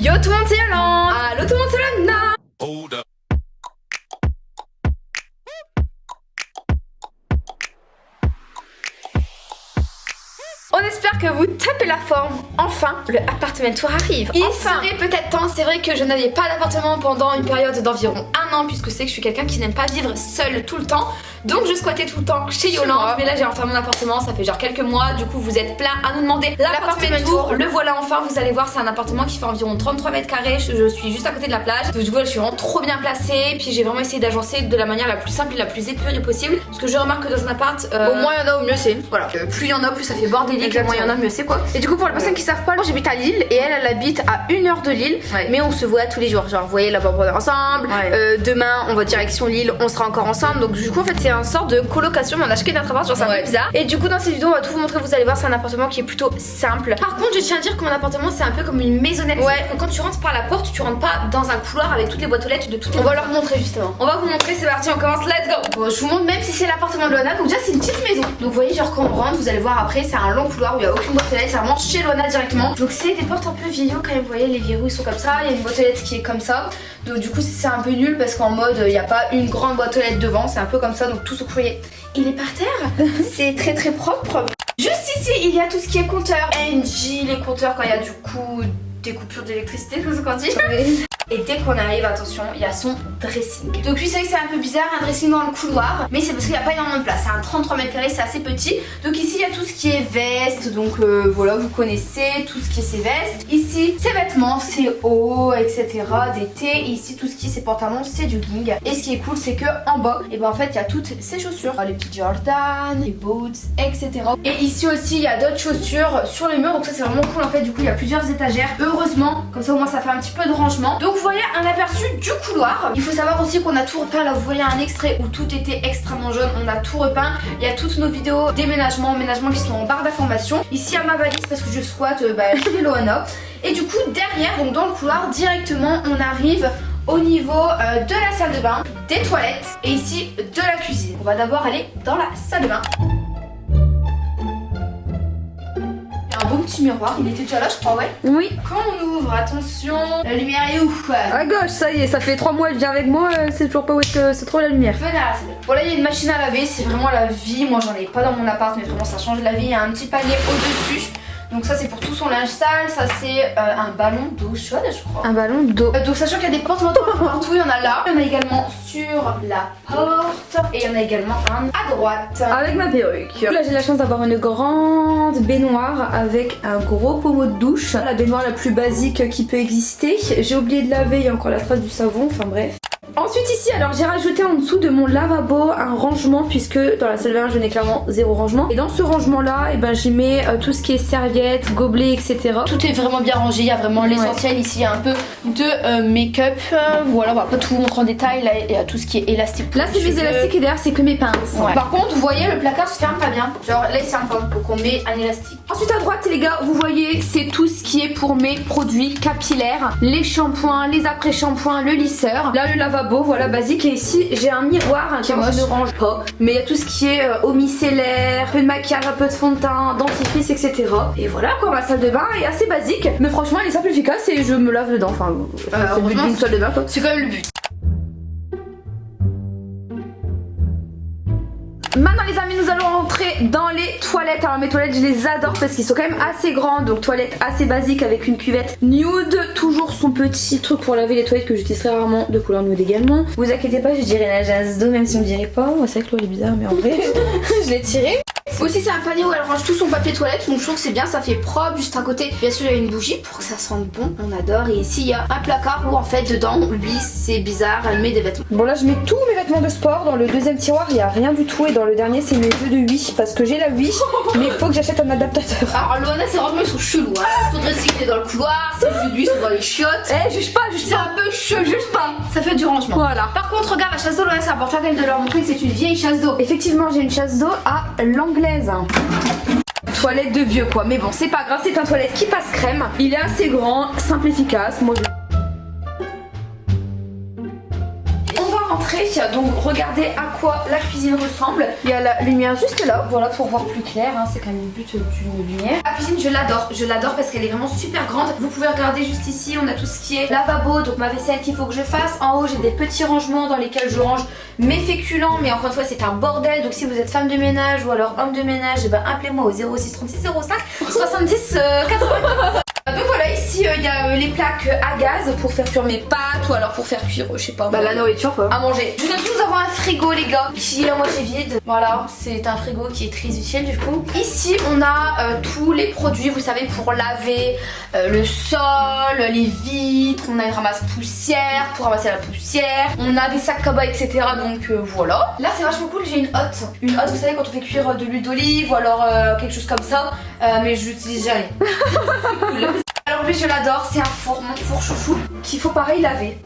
Yo tout le monde, c'est Yolande. Allo tout le monde, c'est Lana. On espère que vous tapez la forme. Enfin, le appartement tour arrive. Il serait peut-être temps. C'est vrai que je n'avais pas d'appartement pendant une période d'environ un an, puisque c'est que je suis quelqu'un qui n'aime pas vivre seule tout le temps. Donc je squattais tout le temps chez Yolande. Mais là j'ai enfin mon appartement, ça fait genre quelques mois. Du coup vous êtes plein à nous demander l'appartement tour. Le voilà enfin, vous allez voir, c'est un appartement qui fait environ 33 mètres carrés. Je suis juste à côté de la plage. Donc du coup je suis vraiment trop bien placée. Puis j'ai vraiment essayé d'agencer de la manière la plus simple et la plus épurée possible. Parce que je remarque que dans un appart, au moins il y en a, au mieux c'est. Voilà. Plus il y en a, plus ça fait bordélique. Au moins il y en a, mieux c'est quoi. Et du coup pour les personnes qui savent pas, moi j'habite à Lille et elle habite à 1 heure de Lille. Mais on se voit tous les jours. Genre vous voyez là-bas on est ensemble. Demain on va direction Lille, on sera encore ensemble. Donc du coup en fait c'est un sort de colocation, mais on a acheté notre appart, genre c'est un peu bizarre. Et du coup dans cette vidéo on va tout vous montrer, vous allez voir, c'est un appartement qui est plutôt simple. Par contre je tiens à dire que mon appartement c'est un peu comme une maisonnette. Que quand tu rentres par la porte, tu rentres pas dans un couloir avec toutes les boîtes aux lettres de toutes les. On va leur montrer justement. On va vous montrer, c'est parti, on commence, let's go. Bon, je vous montre même si c'est l'appartement de Loana. Donc déjà c'est une petite maison. Donc vous voyez genre quand on rentre, vous allez voir après c'est un long couloir où il y a aucune boîte aux lettres, c'est vraiment chez Loana directement. Donc c'est des portes un peu vieillots quand même, vous voyez les verrous ils sont comme ça, il y a une boîte aux lettres qui est comme ça. Donc du coup c'est un peu nul parce qu'en mode il n'y a pas une grande boîte aux lettres devant, c'est un peu comme ça, donc tout ce courrier il est par terre. C'est très très propre. Juste ici il y a tout ce qui est compteur NG, les compteurs quand il y a du coup des coupures d'électricité, tout ce qu'on dit. Et dès qu'on arrive, attention, il y a son dressing. Donc oui, c'est vrai que c'est un peu bizarre, un dressing dans le couloir, mais c'est parce qu'il n'y a pas énormément de place. C'est un 33 mètres carrés, c'est assez petit. Donc ici, il y a tout ce qui est veste, donc voilà, vous connaissez tout ce qui est ses vestes. Ici, ses vêtements, ses hauts, etc. d'été. Ici, tout ce qui est ses pantalons, c'est du jogging. Et ce qui est cool, c'est que en bas, et ben en fait, il y a toutes ses chaussures. Les petits Jordan, les boots, etc. Et ici aussi, il y a d'autres chaussures sur les murs. Donc ça, c'est vraiment cool en fait. Du coup, il y a plusieurs étagères. Heureusement, comme ça au moins, ça fait un petit peu de rangement. Donc vous voyez un aperçu du couloir. Il faut savoir aussi qu'on a tout repeint. Là vous voyez un extrait où tout était extrêmement jaune. On a tout repeint. Il y a toutes nos vidéos déménagement, emménagement qui sont en barre d'information. Ici à ma valise parce que je squatte chez Loana. Et du coup derrière, donc dans le couloir directement, on arrive au niveau de la salle de bain, des toilettes et ici de la cuisine. On va d'abord aller dans la salle de bain. Un beau petit miroir, il était déjà là je crois, ouais. Oui. Quand on ouvre, attention, la lumière est où? À gauche, ça y est, ça fait 3 mois, elle vient avec moi, c'est toujours pas où est-ce que c'est trop la lumière. Venez à la salle. Bon là il y a une machine à laver, c'est vraiment la vie, moi j'en ai pas dans mon appart mais vraiment ça change la vie, il y a un petit panier au-dessus. Donc ça c'est pour tout son linge sale, ça c'est un ballon d'eau chaude je crois. Un ballon d'eau. Donc sachant qu'il y a des porte-manteaux partout, il y en a là. Il y en a également sur la porte et il y en a également un à droite. Avec ma perruque. Là j'ai la chance d'avoir une grande baignoire avec un gros pommeau de douche. La baignoire la plus basique qui peut exister. J'ai oublié de laver, il y a encore la trace du savon, enfin bref. Ensuite ici, alors j'ai rajouté en dessous de mon lavabo un rangement puisque dans la salle de bain je n'ai clairement zéro rangement. Et dans ce rangement là, et ben j'y mets tout ce qui est serviettes, gobelets, etc. Tout est vraiment bien rangé, il y a vraiment l'essentiel. Ici il y a un peu de make-up. Voilà, on va pas tout vous montrer en détail. Là il y a tout ce qui est élastique. Là c'est mes élastiques et derrière c'est que mes pinces. Par contre vous voyez le placard se ferme pas bien. Genre là il se ferme pas, donc on met un élastique. Ensuite à droite les gars, vous voyez c'est tout ce qui est pour mes produits capillaires. Les shampoings, les après-shampoings, le lisseur. Là le lavabo, voilà basique. Et ici j'ai un miroir qui ne range pas, mais il y a tout ce qui est eau micellaire, un peu de maquillage, un peu de fond de teint, dentifrice, etc. Et voilà quoi, ma salle de bain est assez basique, mais franchement elle est simple, efficace et je me lave dedans. Enfin c'est le but d'une salle de bain quoi. C'est quand même le but. Maintenant les amis, nous allons rentrer dans les toilettes. Alors mes toilettes je les adore parce qu'ils sont quand même assez grands. Donc toilettes assez basiques avec une cuvette nude. Toujours son petit truc pour laver les toilettes que j'utilise très rarement, de couleur nude également. Vous inquiétez pas, je dirais la jazz d'eau même si on dirait pas. Ouais, c'est vrai que l'eau elle est bizarre mais en vrai je l'ai tirée. Aussi c'est un panier où elle range tout son papier toilette, donc je trouve que c'est bien, ça fait propre. Juste à côté bien sûr il y a une bougie pour que ça sente bon, on adore. Et ici il y a un placard où en fait dedans, lui c'est bizarre, elle met des vêtements. Bon là je mets tous mes vêtements de sport. Dans le deuxième tiroir il y a rien du tout et dans le dernier c'est mes jeux de Wii parce que j'ai la Wii mais il faut que j'achète un adaptateur. Alors Loana c'est vraiment ils sont chelous hein. Faudrait qu'il est dans le couloir, ses jeux de Wii sont dans les chiottes. Eh juge pas, c'est un peu chelou, juge pas. Ça fait du rangement. Voilà. Par contre regarde la chasse d'eau, Loana c'est important quand même de leur montrer que c'est une vieille chasse d'eau. Effectivement j'ai une chasse d'eau à l'anglaise. Toilette de vieux quoi, mais bon c'est pas grave, c'est un toilette qui passe crème. Il est assez grand, simple, efficace. Moi je... On va rentrer donc regardez à quoi la cuisine ressemble. Il y a la lumière juste là, voilà, pour voir plus clair, hein. C'est quand même le but d'une lumière. La cuisine je l'adore parce qu'elle est vraiment super grande. Vous pouvez regarder juste ici, on a tout ce qui est lavabo, donc ma vaisselle qu'il faut que je fasse. En haut j'ai des petits rangements dans lesquels je range mes féculents, mais encore une fois c'est un bordel, donc si vous êtes femme de ménage ou alors homme de ménage, et ben appelez-moi au 06 36 05 70 80. Donc voilà, ici il y a les plaques à gaz pour faire cuire mes pâtes ou alors pour faire cuire, je sais pas, la nourriture quoi. à manger. Je viens tous d'avoir un frigo les gars, qui est à moitié vide. Voilà, c'est un frigo qui est très utile du coup. Ici on a tous les produits, vous savez, pour laver le sol, les vitres, on a une ramasse poussière pour ramasser la poussière, on a des sacs cabas etc. Donc voilà. Là c'est vachement cool, j'ai une hotte. Une hotte, vous savez, quand on fait cuire de l'huile d'olive ou alors quelque chose comme ça, mais je l'utilise jamais. C'est cool. Alors lui je l'adore, c'est un four, mon four chouchou, qu'il faut pareil laver.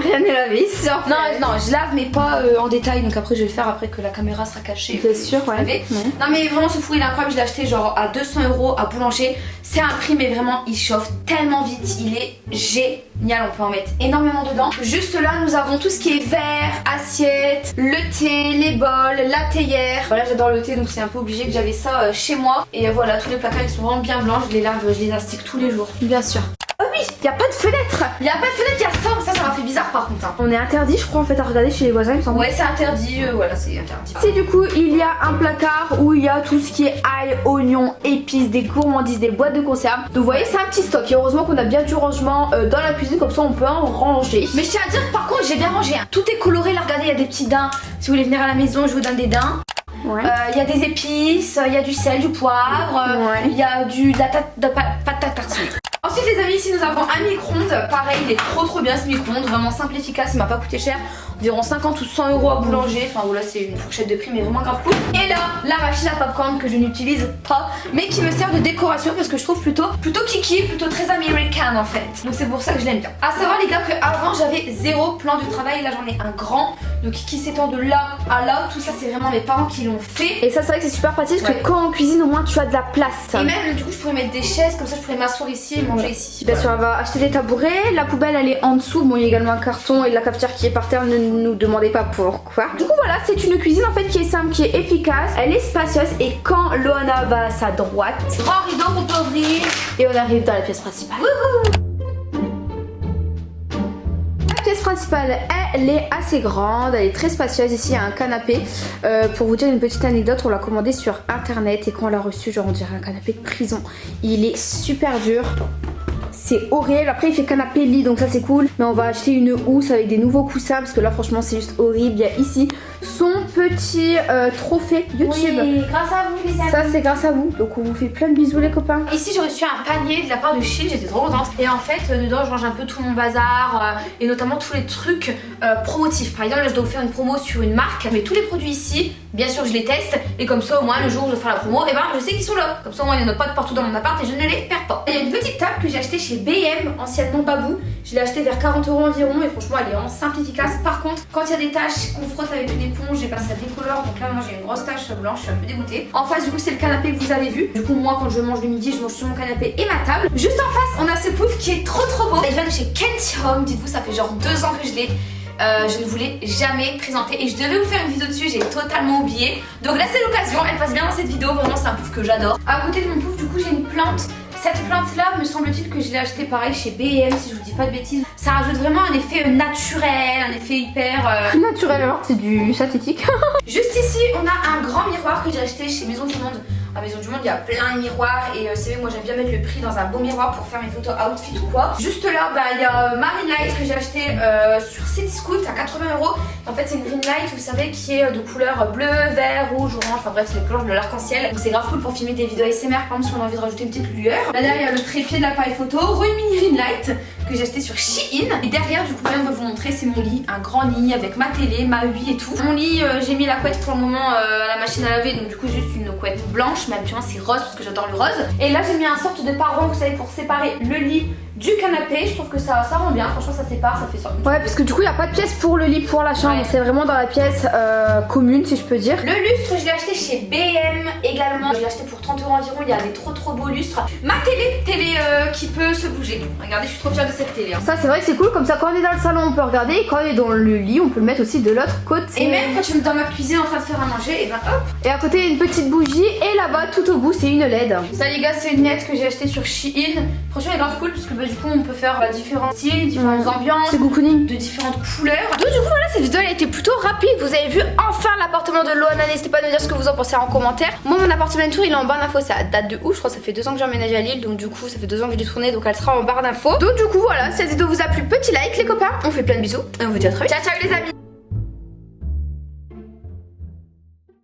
Rien n'est lavé ici. Non, je lave mais pas en détail, donc après je vais le faire après que la caméra sera cachée. Bien sûr, ouais. Non mais vraiment ce four il est incroyable, je l'ai acheté genre à 200 € à boulanger. C'est un prix mais vraiment il chauffe tellement vite, il est génial, on peut en mettre énormément dedans. Juste là nous avons tout ce qui est verre, assiette, le thé, les bols, la théière. Voilà, j'adore le thé donc c'est un peu obligé que j'avais ça chez moi. Et voilà, tous les placards ils sont vraiment bien blancs, je les lave, je les astique tous les jours. Bien sûr. Oh oui, il n'y a pas de fenêtre. Il n'y a pas de fenêtre, il y a ça m'a fait bizarre par contre. Hein. On est interdit je crois en fait à regarder chez les voisins il me semble. Ouais c'est interdit, voilà c'est interdit. Ici du coup il y a un placard où il y a tout ce qui est ail, oignons, épices, des gourmandises, des boîtes de conserve. Donc vous voyez c'est un petit stock et heureusement qu'on a bien du rangement dans la cuisine, comme ça on peut en ranger. Mais je tiens à dire par contre j'ai bien rangé, hein. Tout est coloré là, regardez il y a des petits daims. Si vous voulez venir à la maison je vous donne des daims. Ouais. Il y a des épices, il y a du sel, du poivre, il y a de la pâte à tartiner. Ensuite les amis, ici nous avons un micro-ondes. Pareil, il est trop bien ce micro-ondes, vraiment simple, efficace, il m'a pas coûté cher. Environ 50 ou 100 € à boulanger. Enfin voilà, c'est une fourchette de prix mais vraiment grave cool. Et là, la machine à popcorn que je n'utilise pas mais qui me sert de décoration parce que je trouve plutôt kiki, plutôt très américaine en fait. Donc c'est pour ça que je l'aime bien. À savoir les gars que avant j'avais zéro plan de travail, là j'en ai un grand. Donc qui s'étend de là à là, tout ça c'est vraiment mes parents qui l'ont fait. Et ça c'est vrai que c'est super pratique parce que quand on cuisine au moins tu as de la place. Et même du coup je pourrais mettre des chaises, comme ça je pourrais m'asseoir ici et manger ici. Bien sûr, on va acheter des tabourets, la poubelle elle est en dessous, bon il y a également un carton et de la cafetière qui est par terre, ne nous demandez pas pourquoi. Du coup voilà, c'est une cuisine en fait qui est simple, qui est efficace, elle est spacieuse et quand Loana va à sa droite, grand rideau qu'on peut ouvrir et on arrive dans la pièce principale. Wouhou! La pièce principale, elle est assez grande, elle est très spacieuse. Ici il y a un canapé. Pour vous dire une petite anecdote, on l'a commandé sur internet et quand on l'a reçu, genre on dirait un canapé de prison. Il est super dur. C'est horrible. Après il fait canapé lit donc ça c'est cool. Mais on va acheter une housse avec des nouveaux coussins parce que là franchement c'est juste horrible. Il y a ici son petit trophée YouTube. Oui, grâce à vous les amis. Ça c'est grâce à vous. Donc on vous fait plein de bisous les copains. Ici j'ai reçu un panier de la part de Chine, j'étais trop contente. Et en fait dedans je range un peu tout mon bazar et notamment tous les trucs promotifs. Par exemple là je dois vous faire une promo sur une marque. Mais tous les produits ici, bien sûr je les teste. Et comme ça au moins le jour où je vais faire la promo, et ben je sais qu'ils sont là. Comme ça au moins il y en a pas de partout dans mon appart et je ne les perds pas. Il y a une petite table que j'ai achetée chez BM, anciennement Babou. Je l'ai achetée vers 40 € environ et franchement elle est vraiment simple, efficace. Par contre quand il y a des taches qu'on frotte avec une éponge, j'ai passé à décolore. Donc là maintenant j'ai une grosse tache blanche, je suis un peu dégoûtée. En face du coup c'est le canapé que vous avez vu. Du coup moi quand je mange le midi je mange sur mon canapé et ma table. Juste en face on a ce pouf qui est trop beau. Elle vient de chez Kenty Home, dites-vous ça fait genre 2 ans que je l'ai. Je ne vous l'ai jamais présenté et je devais vous faire une vidéo dessus, j'ai totalement oublié. Donc là c'est l'occasion, elle passe bien dans cette vidéo, vraiment c'est un pouf que j'adore. À côté de mon pouf du coup j'ai une plante. Cette plante là me semble-t-il que je l'ai achetée pareil chez BM si je vous dis pas de bêtises. Ça rajoute vraiment un effet naturel, un effet hyper... Naturel alors que c'est du synthétique. Juste ici on a un grand miroir que j'ai acheté chez Maison du Monde. À Maison du Monde il y a plein de miroirs et c'est vrai que moi j'aime bien mettre le prix dans un beau miroir pour faire mes photos outfit ou quoi. Juste là il y a Marine Light que j'ai acheté sur Cdiscount à 80 €. En fait c'est une green light vous savez qui est de couleur bleu, vert, rouge, orange, enfin bref c'est les couleurs de l'arc-en-ciel. Donc c'est grave cool pour filmer des vidéos ASMR par exemple si on a envie de rajouter une petite lueur. Là derrière il y a le trépied de l'appareil photo, une mini green light que j'ai acheté sur Shein. Et derrière du coup on va vous montrer c'est mon lit, un grand lit avec ma télé, ma huile et tout. Mon lit j'ai mis la couette pour le moment à la machine à laver donc du coup juste une couette blanche mais habituellement c'est rose parce que j'adore le rose. Et là j'ai mis un sorte de paron vous savez pour séparer le lit du canapé. Je trouve que ça rend bien, franchement ça sépare, ça fait ça. Ouais, parce que du coup il n'y a pas de pièce pour le lit pour la chambre, Ouais. c'est vraiment dans la pièce commune si je peux dire. Le lustre, je l'ai acheté chez BM également. Je l'ai acheté pour 30 € environ. Il y a des trop beaux lustres. Ma télé qui peut se bouger. Regardez, je suis trop fière de cette télé. Hein. Ça c'est vrai que c'est cool, comme ça quand on est dans le salon on peut regarder et quand on est dans le lit on peut le mettre aussi de l'autre côté. Et même quand tu es dans ma cuisine en train de faire à manger, et ben hop. Et à côté il y a une petite bougie et là-bas tout au bout c'est une LED. Ça les gars, c'est une LED que j'ai acheté sur Shein. Franchement elle est grave cool parce que bah, du coup on peut faire différents styles, différentes ambiances, C'est cocooning. de différentes couleurs. Donc du coup voilà, cette vidéo elle a été plutôt rapide. Vous avez vu enfin l'appartement de Loana. N'hésitez pas à me dire ce que vous en pensez en commentaire. Moi mon appartement tour il est en barre d'infos, ça date de ouf. Je crois que ça fait 2 ans que j'ai emménagé à Lille, donc du coup ça fait 2 ans que j'ai tourné, donc elle sera en barre d'infos. Donc du coup voilà, cette vidéo vous a plu, petit like les copains. On fait plein de bisous et on vous dit à très vite. Ciao ciao les amis.